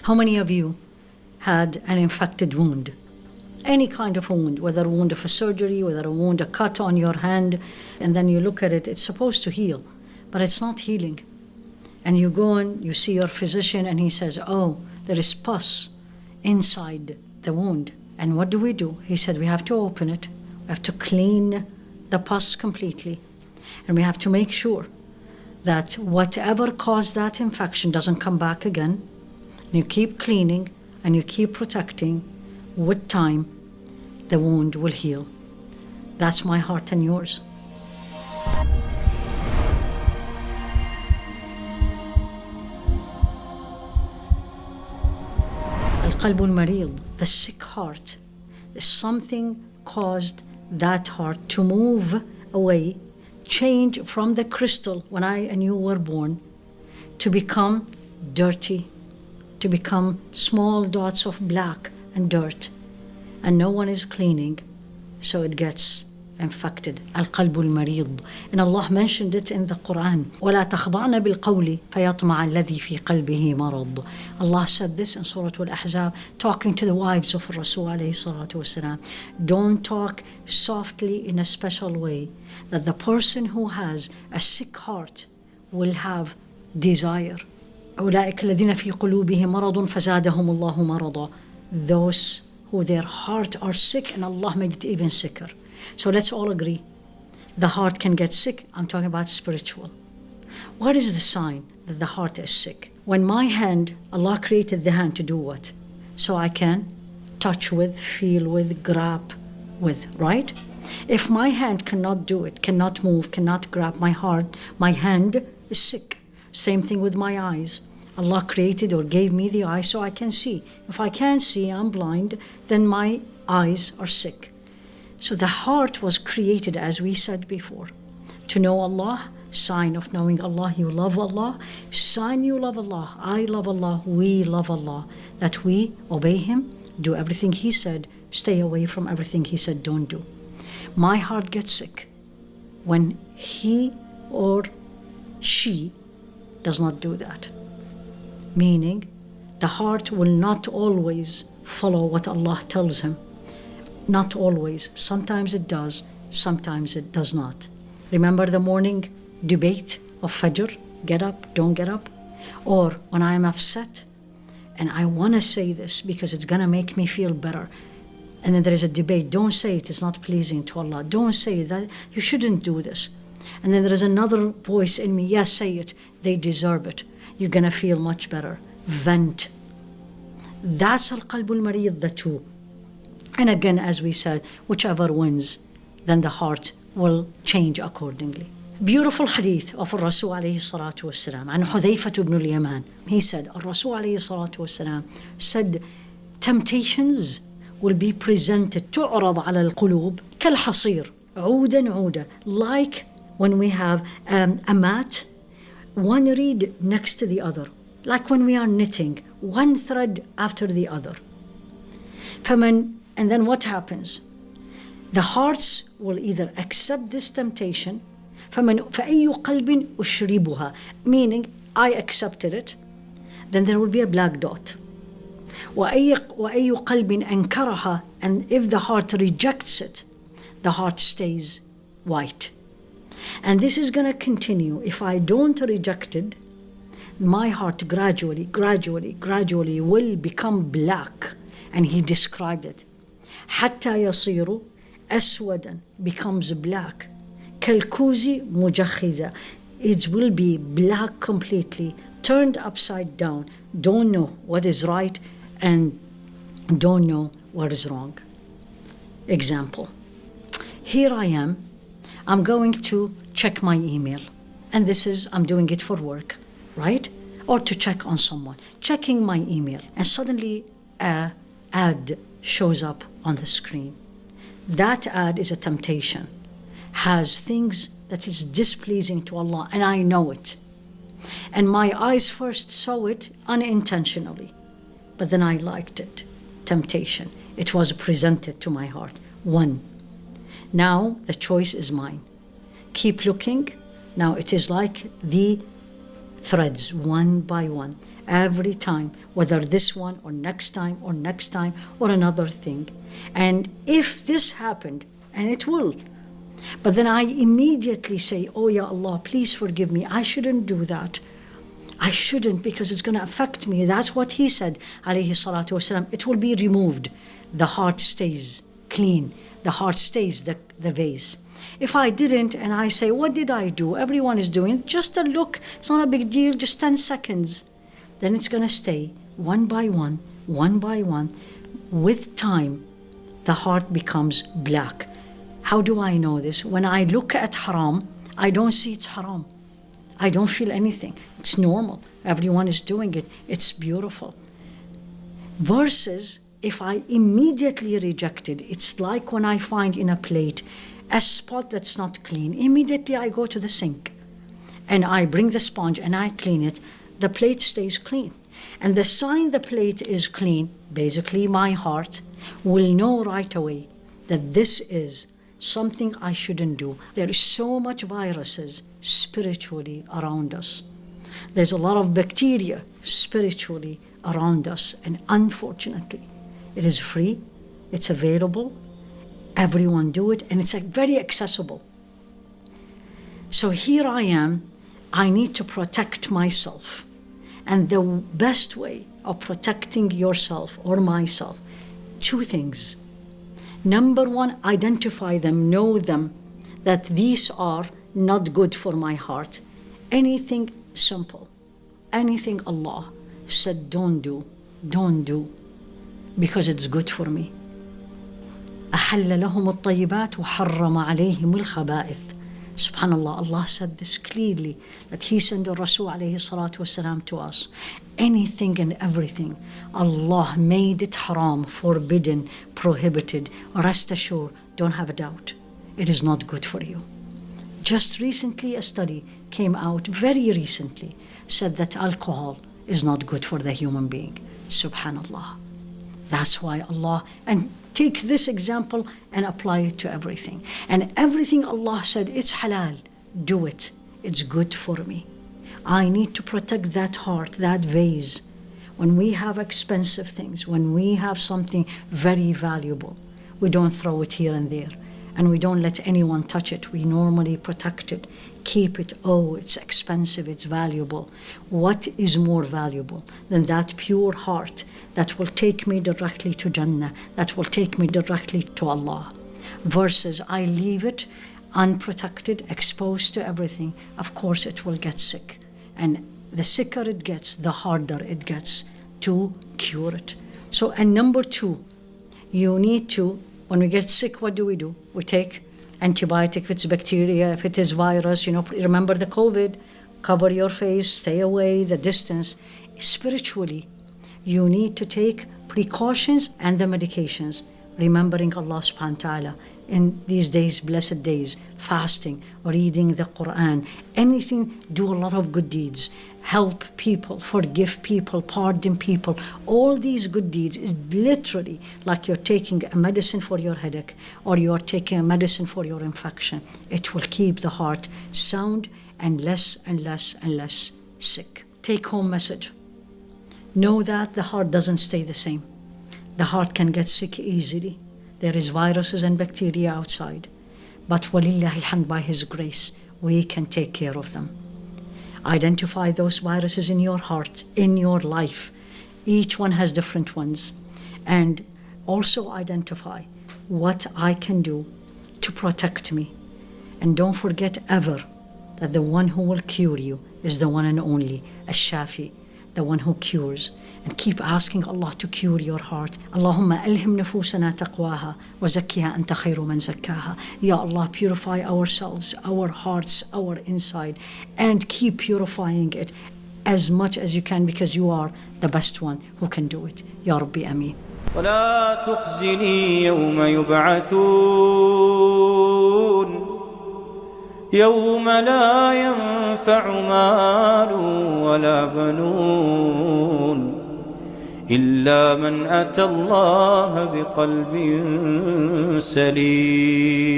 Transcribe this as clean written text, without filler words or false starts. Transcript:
How many of you had an infected wound? Any kind of a wound, whether a wound of a surgery, whether a wound, a cut on your hand, and then you look at it, it's supposed to heal, but it's not healing. And you go and you see your physician and he says, oh, there is pus inside the wound. And what do? He said, we have to open it. We have to clean the pus completely. And we have to make sure that whatever caused that infection doesn't come back again. And you keep cleaning and you keep protecting. With time, the wound will heal. That's my heart and yours. القلب المريض, the sick heart. Something caused that heart to move away, change from the crystal when I and you were born, to become dirty, to become small dots of black and dirt, and no one is cleaning, so it gets infected. القلب المريض. And Allah mentioned it in the Quran. ولا تخضعن بالقول فيطمع الذي في قلبه مرض. Allah said this in Surah Al-Ahzab, talking to the wives of Rasul alayhi salatu wasalam. Don't talk softly in a special way, that the person who has a sick heart will have desire. أولئك الذين في قلوبهم مرض فزادهم الله مرضا. Those who their heart are sick, and Allah made it even sicker. So let's all agree, the heart can get sick. I'm talking about spiritual. What is the sign that the heart is sick? When my hand, Allah created the hand to do what? So I can touch with, feel with, grab with, right? If my hand cannot do it, cannot move, cannot grab my heart, my hand is sick. Same thing with my eyes. Allah created or gave me the eye so I can see. If I can't see, I'm blind, then my eyes are sick. So the heart was created, as we said before, to know Allah, sign of knowing Allah, you love Allah, sign you love Allah, I love Allah, we love Allah, that we obey Him, do everything He said, stay away from everything He said don't do. My heart gets sick when he or she does not do that. Meaning, the heart will not always follow what Allah tells him. Not always. Sometimes it does, sometimes it does not. Remember the morning debate of Fajr? Get up, don't get up? Or when I am upset and I want to say this because it's going to make me feel better. And then there is a debate. Don't say it, it's not pleasing to Allah. Don't say that, you shouldn't do this. And then there is another voice in me, yes, say it, they deserve it. You're going to feel much better. Vent. That's al-qalb al-marid, the two. And again, as we said, whichever wins, then the heart will change accordingly. Beautiful hadith of Rasul alayhi salatu wasalam, and Haifaa ibn al-Yaman. He said, Rasul alayhi salatu wasalam said, temptations will be presented, تعرض على القلوب كالحصير عودا عودا, like when we have a mat, one reed next to the other, like when we are knitting, one thread after the other. And then what happens? The hearts will either accept this temptation, فأي قلب أشربها, meaning I accepted it, then there will be a black dot. وأي قلب أنكرها, and if the heart rejects it, the heart stays white. And this is going to continue. If I don't reject it, my heart gradually will become black. And he described it. حتى يصير أسودا, becomes black. كالكوز مجخزة, it will be black completely, turned upside down, don't know what is right and don't know what is wrong. Example. Here I am. I'm going to check my email. And I'm doing it for work, right? Or to check on someone. Checking my email. And suddenly an ad shows up on the screen. That ad is a temptation. Has things that is displeasing to Allah, and I know it. And my eyes first saw it unintentionally. But then I liked it. Temptation. It was presented to my heart. 1. Now the choice is mine. Keep looking. Now it is like the threads one by one, every time, whether this one or next time or next time or another thing. And if this happened, and it will, but then I immediately say, oh ya Allah, please forgive me, I shouldn't do that. I shouldn't, because it's going to affect me. That's what he said, alayhi salatu wasalam. It will be removed. The heart stays clean. The heart stays the vase. If I didn't, and I say, what did I do? Everyone is doing it. Just a look. It's not a big deal. Just 10 seconds. Then it's going to stay one by one, one by one. With time, the heart becomes black. How do I know this? When I look at haram, I don't see it's haram. I don't feel anything. It's normal. Everyone is doing it. It's beautiful. Versus if I immediately reject it, it's like when I find in a plate a spot that's not clean. Immediately I go to the sink and I bring the sponge and I clean it. The plate stays clean. And the sign the plate is clean, basically my heart, will know right away that this is something I shouldn't do. There is so much viruses spiritually around us. There's a lot of bacteria spiritually around us, and unfortunately, it is free, it's available, everyone do it, and it's very accessible. So here I am, I need to protect myself. And the best way of protecting yourself or myself, two things. Number one, identify them, know them, that these are not good for my heart. Anything simple, anything Allah said don't do, because it's good for me. أحل لهم الطيبات وحرم عليهم الخبائث. Subhanallah, Allah said this clearly, that He sent the Rasul alayhi salatu wasalam to us. Anything and everything, Allah made it haram, forbidden, prohibited. Rest assured, don't have a doubt, it is not good for you. Just recently a study came out, very recently, said that alcohol is not good for the human being. Subhanallah. That's why Allah, and take this example and apply it to everything. And everything Allah said, it's halal, do it. It's good for me. I need to protect that heart, that vase. When we have expensive things, when we have something very valuable, we don't throw it here and there. And we don't let anyone touch it. We normally protect it, keep it. Oh, it's expensive, it's valuable. What is more valuable than that pure heart that will take me directly to Jannah, that will take me directly to Allah? Versus I leave it unprotected, exposed to everything. Of course it will get sick. And the sicker it gets, the harder it gets to cure it. So, and number two, you need to, when we get sick, what do? We take antibiotic if it's bacteria, if it is virus, remember the COVID, cover your face, stay away, the distance. Spiritually, you need to take precautions and the medications, remembering Allah subhanahu wa ta'ala in these days, blessed days, fasting, reading the Quran, anything, do a lot of good deeds, help people, forgive people, pardon people. All these good deeds is literally like you're taking a medicine for your headache or you're taking a medicine for your infection. It will keep the heart sound and less and less and less sick. Take home message. Know that the heart doesn't stay the same. The heart can get sick easily. There is viruses and bacteria outside. But walillahi alhamd, by His grace, we can take care of them. Identify those viruses in your heart, in your life. Each one has different ones. And also identify what I can do to protect me. And don't forget ever that the one who will cure you is the one and only, Ash-Shafi, the one who cures. And keep asking Allah to cure your heart. Allahumma alhim nufusana taqwaha wa zakkiha anta khayru man zakkaha. Ya Allah, purify ourselves, our hearts, our inside, and keep purifying it as much as you can, because you are the best one who can do it. Ya Rabbi, Ameen. ولا تخزني يوم يبعثون يوم لا ينفع مال ولا بنون إلا من أتى الله بقلب سليم.